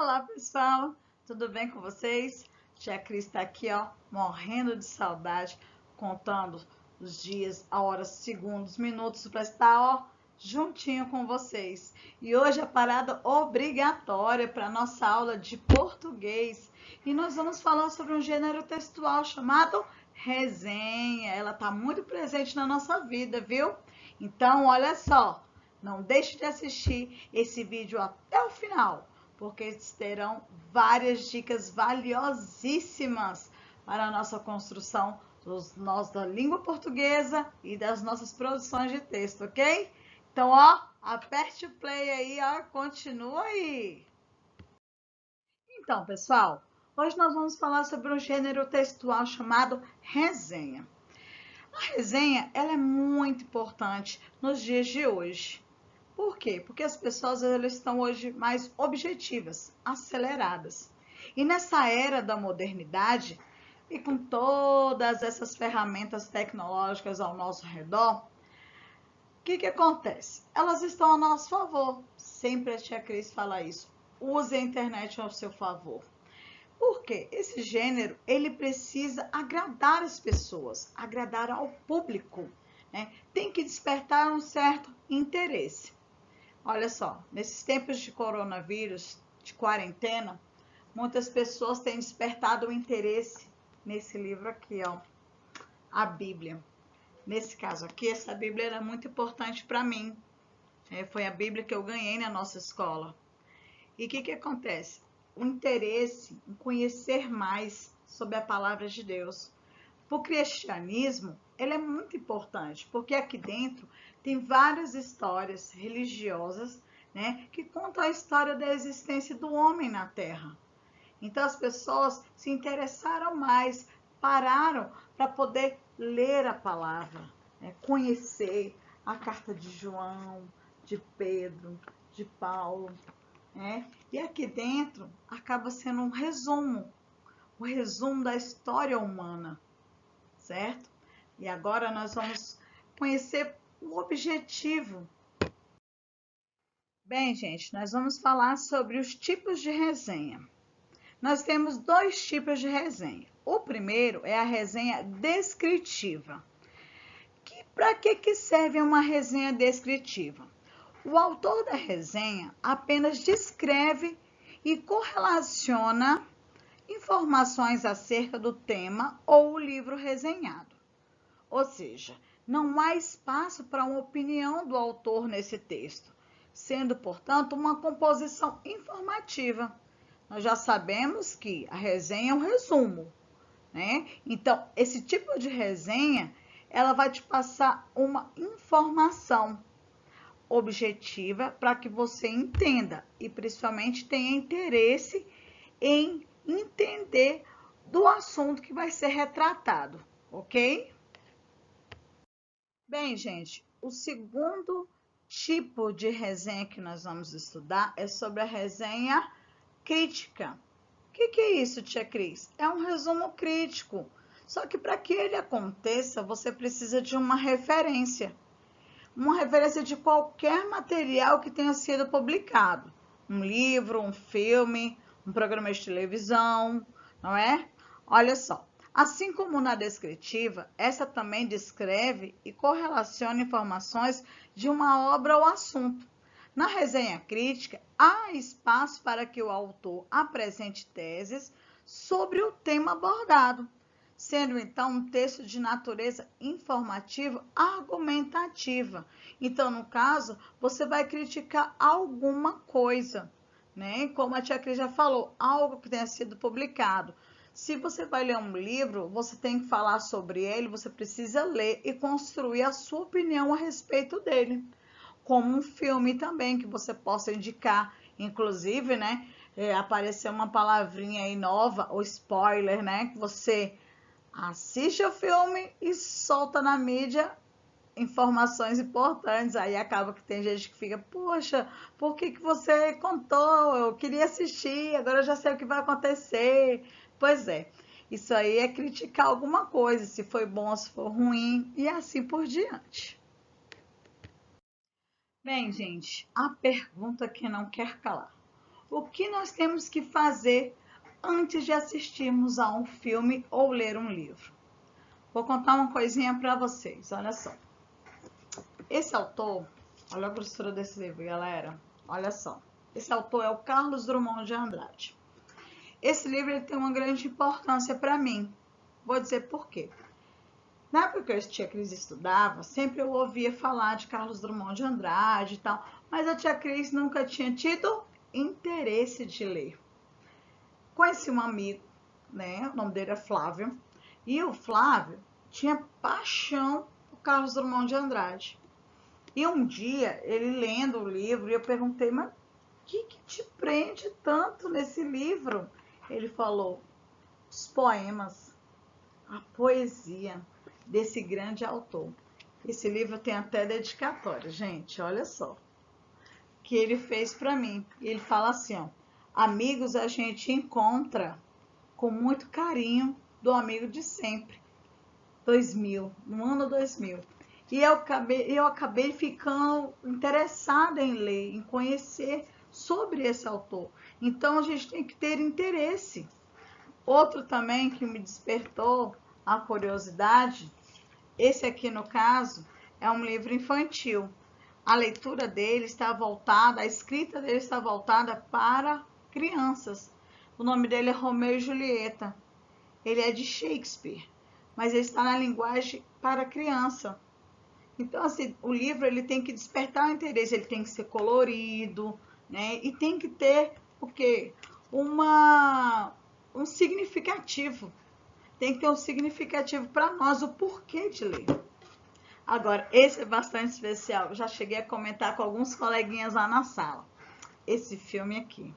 Olá, pessoal, tudo bem com vocês? Tia Cris está aqui, ó, morrendo de saudade, contando os dias, a horas, segundos, minutos para estar, ó, juntinho com vocês. E hoje a parada obrigatória para nossa aula de português. E nós vamos falar sobre um gênero textual chamado resenha. Ela está muito presente na nossa vida, viu? Então, olha só, não deixe de assistir esse vídeo até o final, porque terão várias dicas valiosíssimas para a nossa construção da língua portuguesa e das nossas produções de texto, ok? Então, ó, aperte o play aí, ó, continua aí. Então, pessoal, hoje nós vamos falar sobre um gênero textual chamado resenha. A resenha, ela é muito importante nos dias de hoje. Por quê? Porque as pessoas elas estão hoje mais objetivas, aceleradas. E nessa era da modernidade, e com todas essas ferramentas tecnológicas ao nosso redor, o que acontece? Elas estão a nosso favor. Sempre a tia Cris fala isso. Use a internet ao seu favor. Por quê? Esse gênero, ele precisa agradar as pessoas, agradar ao público, né? Tem que despertar um certo interesse. Olha só, nesses tempos de coronavírus, de quarentena, muitas pessoas têm despertado o interesse nesse livro aqui, ó, a Bíblia. Nesse caso aqui, essa Bíblia era muito importante para mim. Foi a Bíblia que eu ganhei na nossa escola. E o que acontece? O interesse em conhecer mais sobre a palavra de Deus. Para o cristianismo, ele é muito importante, porque aqui dentro tem várias histórias religiosas, né, que contam a história da existência do homem na Terra. Então as pessoas se interessaram mais, pararam para poder ler a palavra, né, conhecer a carta de João, de Pedro, de Paulo, né? E aqui dentro acaba sendo um resumo, o resumo da história humana, certo? E agora nós vamos conhecer o objetivo. Bem, gente, nós vamos falar sobre os tipos de resenha. Nós temos dois tipos de resenha. O primeiro é a resenha descritiva. Para que serve uma resenha descritiva? O autor da resenha apenas descreve e correlaciona informações acerca do tema ou o livro resenhado. Ou seja, não há espaço para uma opinião do autor nesse texto, sendo, portanto, uma composição informativa. Nós já sabemos que a resenha é um resumo, né? Então, esse tipo de resenha, ela vai te passar uma informação objetiva para que você entenda e principalmente tenha interesse em entender do assunto que vai ser retratado, ok? Bem, gente, o segundo tipo de resenha que nós vamos estudar é sobre a resenha crítica. O que é isso, tia Cris? É um resumo crítico. Só que para que ele aconteça, você precisa de uma referência. Uma referência de qualquer material que tenha sido publicado. Um livro, um filme, um programa de televisão, não é? Olha só. Assim como na descritiva, essa também descreve e correlaciona informações de uma obra ou assunto. Na resenha crítica, há espaço para que o autor apresente teses sobre o tema abordado, sendo então um texto de natureza informativa argumentativa. Então, no caso, você vai criticar alguma coisa, né? Como a tia Cris já falou, algo que tenha sido publicado. Se você vai ler um livro, você tem que falar sobre ele, você precisa ler e construir a sua opinião a respeito dele. Como um filme também, que você possa indicar, inclusive, né? Apareceu uma palavrinha aí nova, o spoiler, né? Que você assiste o filme e solta na mídia informações importantes. Aí acaba que tem gente que fica, poxa, por que você contou? Eu queria assistir, agora eu já sei o que vai acontecer. Pois é, isso aí é criticar alguma coisa, se foi bom, se foi ruim, e assim por diante. Bem, gente, a pergunta que não quer calar. o que nós temos que fazer antes de assistirmos a um filme ou ler um livro. Vou contar uma coisinha para vocês, olha só. Esse autor, olha a grossura desse livro, galera, olha só. Esse autor é o Carlos Drummond de Andrade. Esse livro ele tem uma grande importância para mim. Vou dizer por quê. Na época que a tia Cris estudava, sempre eu ouvia falar de Carlos Drummond de Andrade e tal, mas a tia Cris nunca tinha tido interesse de ler. Conheci um amigo, né? O nome dele é Flávio, e o Flávio tinha paixão por Carlos Drummond de Andrade. E um dia, ele lendo o livro, eu perguntei, mas o que te prende tanto nesse livro? Ele falou, os poemas, a poesia desse grande autor. Esse livro tem até dedicatória, gente, olha só. Que ele fez para mim. Ele fala assim, ó, amigos a gente encontra com muito carinho do amigo de sempre. 2000, no ano 2000. E eu acabei ficando interessada em ler, em conhecer sobre esse autor. Então a gente tem que ter interesse. Outro também que me despertou a curiosidade, esse aqui no caso, é um livro infantil. A leitura dele está voltada, a escrita dele está voltada para crianças. O nome dele é Romeu e Julieta. Ele é de Shakespeare, mas ele está na linguagem para criança. Então, assim, o livro ele tem que despertar o interesse, ele tem que ser colorido, né? E tem que ter o quê? Um significativo. Tem que ter um significativo para nós, o porquê de ler. Agora, esse é bastante especial. Eu já cheguei a comentar com alguns coleguinhas lá na sala. Esse filme aqui.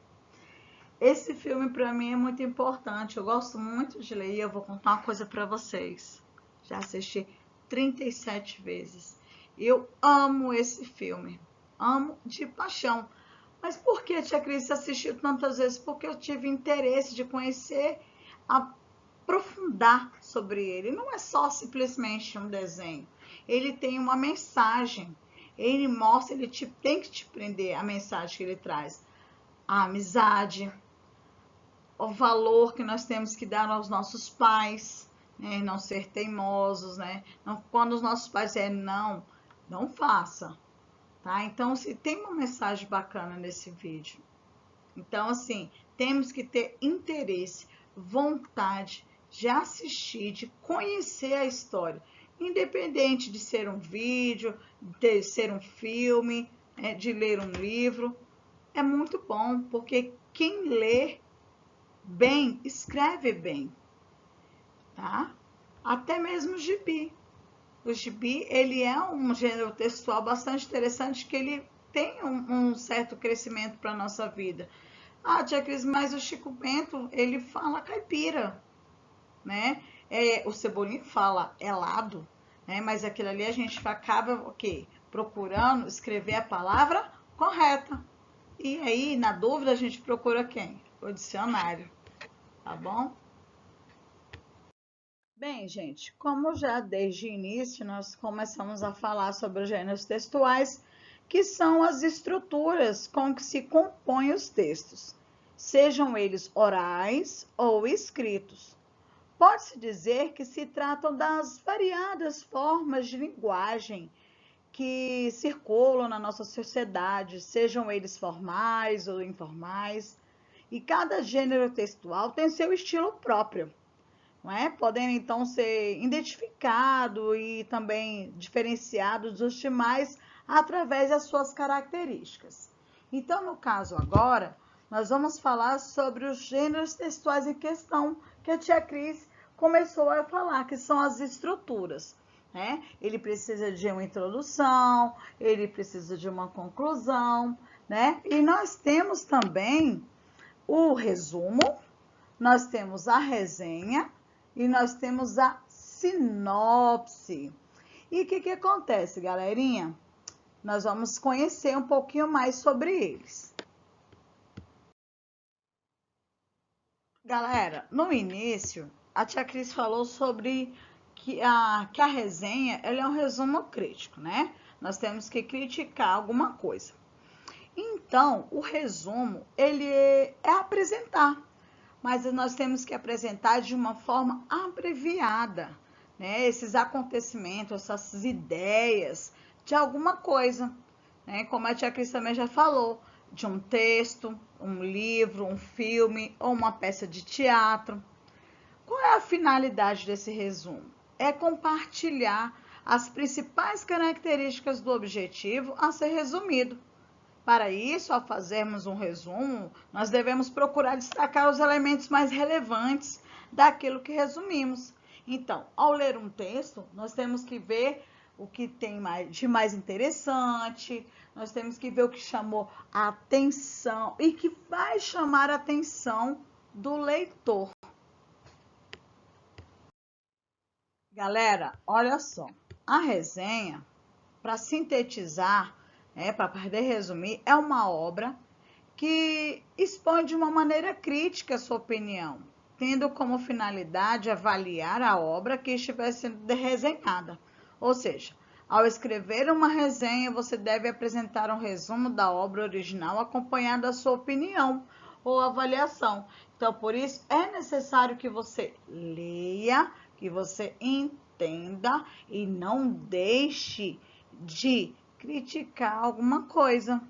Esse filme para mim é muito importante. Eu gosto muito de ler e eu vou contar uma coisa para vocês. Já assisti 37 vezes. Eu amo esse filme. Amo de paixão. Mas por que, tia Cris, assistiu tantas vezes? Porque eu tive interesse de conhecer, aprofundar sobre ele. Não é só simplesmente um desenho. Ele tem uma mensagem. Ele mostra, tem que te prender a mensagem que ele traz. A amizade, o valor que nós temos que dar aos nossos pais, né? Não ser teimosos, né? Não, quando os nossos pais dizem não, não faça, tá? Então, se tem uma mensagem bacana nesse vídeo. Então, assim, temos que ter interesse, vontade de assistir, de conhecer a história, independente de ser um vídeo, de ser um filme, né? De ler um livro. É muito bom, porque quem lê bem, escreve bem, tá? Até mesmo o gibi. O gibi, ele é um gênero textual bastante interessante, que ele tem um certo crescimento para a nossa vida. Ah, tia Cris, mas o Chico Bento, ele fala caipira, né? O Cebolinha fala helado, né? Mas aquilo ali a gente acaba, o quê? Procurando escrever a palavra correta. E aí, na dúvida, a gente procura quem? O dicionário, tá bom? Bem, gente, como já desde o início nós começamos a falar sobre os gêneros textuais, que são as estruturas com que se compõem os textos, sejam eles orais ou escritos. Pode-se dizer que se tratam das variadas formas de linguagem que circulam na nossa sociedade, sejam eles formais ou informais, e cada gênero textual tem seu estilo próprio, não é? Podendo então ser identificado e também diferenciado dos demais através das suas características. Então, no caso agora, nós vamos falar sobre os gêneros textuais em questão, que a tia Cris começou a falar, que são as estruturas, né? Ele precisa de uma introdução, ele precisa de uma conclusão, né? E nós temos também o resumo, nós temos a resenha e nós temos a sinopse. E o que acontece, galerinha? Nós vamos conhecer um pouquinho mais sobre eles. Galera, no início, a tia Cris falou sobre que a resenha ela é um resumo crítico, né? Nós temos que criticar alguma coisa. Então, o resumo, ele é apresentar, mas nós temos que apresentar de uma forma abreviada, né? Esses acontecimentos, essas ideias de alguma coisa, né? Como a tia Cris também já falou, de um texto, um livro, um filme ou uma peça de teatro. Qual é a finalidade desse resumo? É compartilhar as principais características do objetivo a ser resumido. Para isso, ao fazermos um resumo, nós devemos procurar destacar os elementos mais relevantes daquilo que resumimos. Então, ao ler um texto, nós temos que ver o que tem de mais interessante, nós temos que ver o que chamou a atenção e que vai chamar a atenção do leitor. Galera, olha só, a resenha, para sintetizar, para poder resumir, é uma obra que expõe de uma maneira crítica a sua opinião, tendo como finalidade avaliar a obra que estiver sendo resenhada. Ou seja, ao escrever uma resenha, você deve apresentar um resumo da obra original acompanhado da sua opinião ou avaliação. Então, por isso, é necessário que você leia, que você entenda e não deixe de criticar alguma coisa.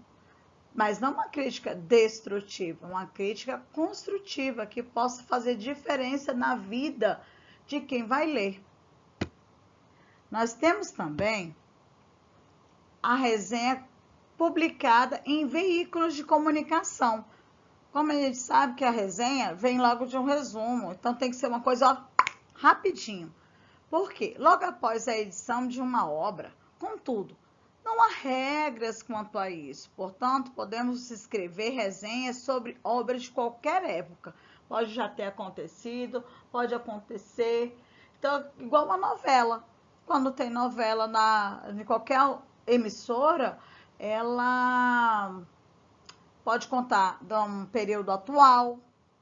Mas não uma crítica destrutiva, uma crítica construtiva que possa fazer diferença na vida de quem vai ler. Nós temos também a resenha publicada em veículos de comunicação. Como a gente sabe que a resenha vem logo de um resumo, então tem que ser uma coisa rapidinho. Por quê? Logo após a edição de uma obra, contudo, não há regras quanto a isso. Portanto, podemos escrever resenhas sobre obras de qualquer época. Pode já ter acontecido, pode acontecer. Então, igual uma novela. Quando tem novela de qualquer emissora, ela pode contar de um período atual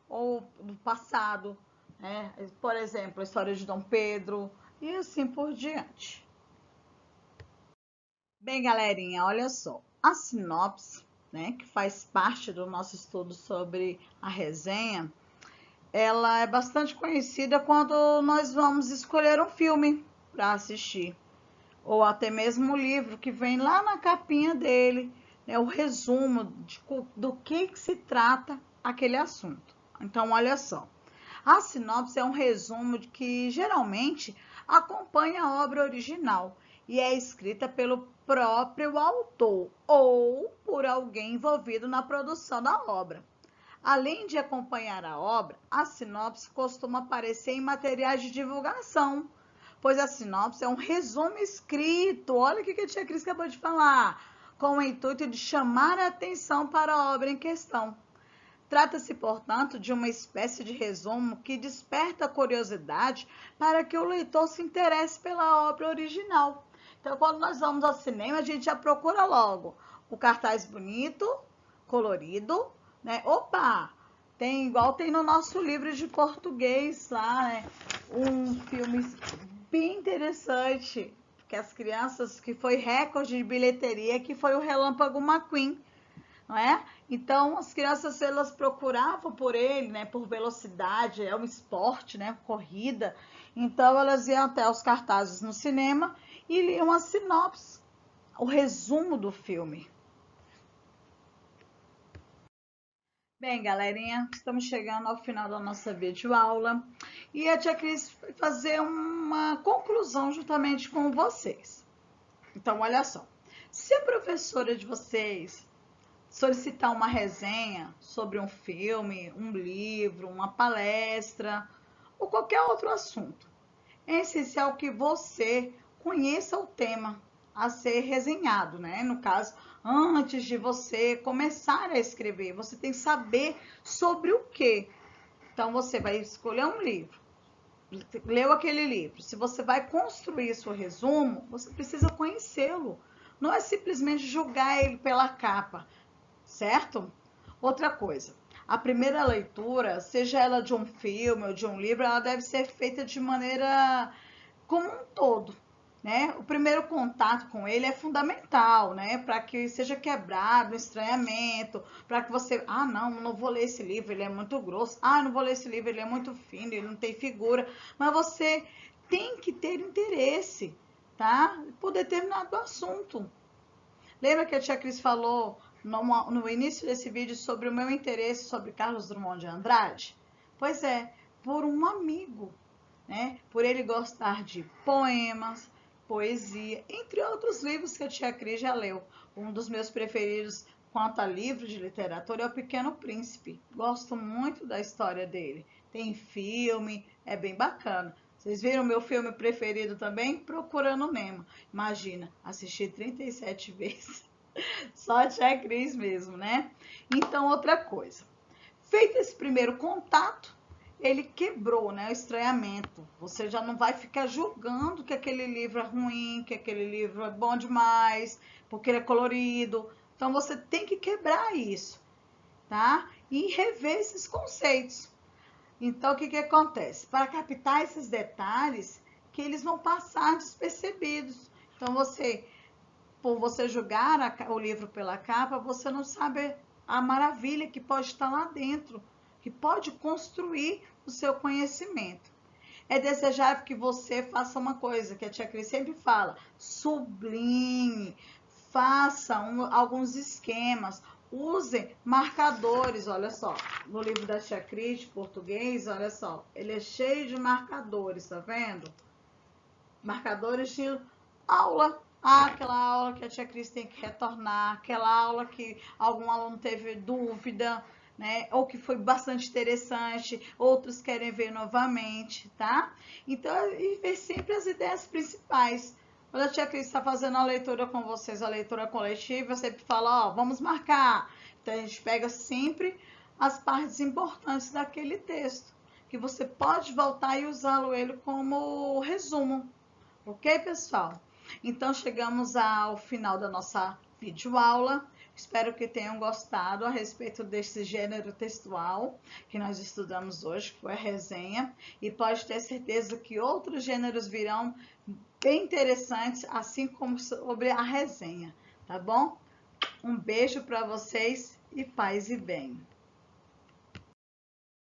ou do passado, né? Por exemplo, a história de Dom Pedro e assim por diante. Bem, galerinha, olha só, a sinopse, né, que faz parte do nosso estudo sobre a resenha, ela é bastante conhecida quando nós vamos escolher um filme para assistir, ou até mesmo o livro que vem lá na capinha dele, né, o resumo do que se trata aquele assunto. Então, olha só, a sinopse é um resumo que geralmente acompanha a obra original e é escrita pelo próprio autor ou por alguém envolvido na produção da obra. Além de acompanhar a obra, a sinopse costuma aparecer em materiais de divulgação, pois a sinopse é um resumo escrito, olha o que a tia Cris acabou de falar, com o intuito de chamar a atenção para a obra em questão. Trata-se, portanto, de uma espécie de resumo que desperta a curiosidade para que o leitor se interesse pela obra original. Então, quando nós vamos ao cinema, a gente já procura logo o cartaz bonito, colorido, né? Opa! Tem igual tem no nosso livro de português lá, né? Um filme bem interessante, que as crianças, que foi recorde de bilheteria, que foi o Relâmpago McQueen, não é? Então, as crianças, elas procuravam por ele, né? Por velocidade, é um esporte, né? Corrida. Então, elas iam até os cartazes no cinema e liam a sinopse, o resumo do filme. Bem, galerinha, estamos chegando ao final da nossa videoaula e a tia Cris vai fazer uma conclusão juntamente com vocês. Então, olha só, se a professora de vocês solicitar uma resenha sobre um filme, um livro, uma palestra ou qualquer outro assunto, é essencial que você conheça o tema a ser resenhado, né? No caso, antes de você começar a escrever, você tem que saber sobre o quê. Então, você vai escolher um livro, leu aquele livro. Se você vai construir seu resumo, você precisa conhecê-lo. Não é simplesmente julgar ele pela capa, certo? Outra coisa, a primeira leitura, seja ela de um filme ou de um livro, ela deve ser feita de maneira como um todo. né? O primeiro contato com ele é fundamental, né? Para que seja quebrado o estranhamento, para que você, não vou ler esse livro, ele é muito grosso. Não vou ler esse livro, ele é muito fino, ele não tem figura. Mas você tem que ter interesse, tá? Por determinado assunto. Lembra que a tia Cris falou no início desse vídeo sobre o meu interesse sobre Carlos Drummond de Andrade? Pois é, por um amigo, né? Por ele gostar de poemas, poesia, entre outros livros que a tia Cris já leu. Um dos meus preferidos quanto a livros de literatura é O Pequeno Príncipe. Gosto muito da história dele. Tem filme, é bem bacana. Vocês viram meu filme preferido também? Procurando Nemo. Imagina, assisti 37 vezes. Só a tia Cris mesmo, né? Então, outra coisa. Feito esse primeiro contato, ele quebrou, né, o estranhamento. Você já não vai ficar julgando que aquele livro é ruim, que aquele livro é bom demais, porque ele é colorido. Então, você tem que quebrar isso, tá? E rever esses conceitos. Então, o que acontece? Para captar esses detalhes, que eles vão passar despercebidos. Então, por você julgar o livro pela capa, você não sabe a maravilha que pode estar lá dentro, que pode construir o seu conhecimento. É desejável que você faça uma coisa que a tia Cris sempre fala: sublinhe, faça alguns esquemas, use marcadores. Olha só, no livro da tia Cris de português, olha só, ele é cheio de marcadores, tá vendo? Marcadores de aula. Aquela aula que a tia Cris tem que retornar, aquela aula que algum aluno teve dúvida, né? Ou que foi bastante interessante, outros querem ver novamente, tá? Então, e ver sempre as ideias principais. Quando a tia Cris está fazendo a leitura com vocês, a leitura coletiva, eu sempre falo, vamos marcar. Então, a gente pega sempre as partes importantes daquele texto, que você pode voltar e usá-lo ele como resumo. Ok, pessoal? Então, chegamos ao final da nossa videoaula. Espero que tenham gostado a respeito desse gênero textual que nós estudamos hoje, que foi a resenha. E pode ter certeza que outros gêneros virão bem interessantes, assim como sobre a resenha, tá bom? Um beijo para vocês e paz e bem.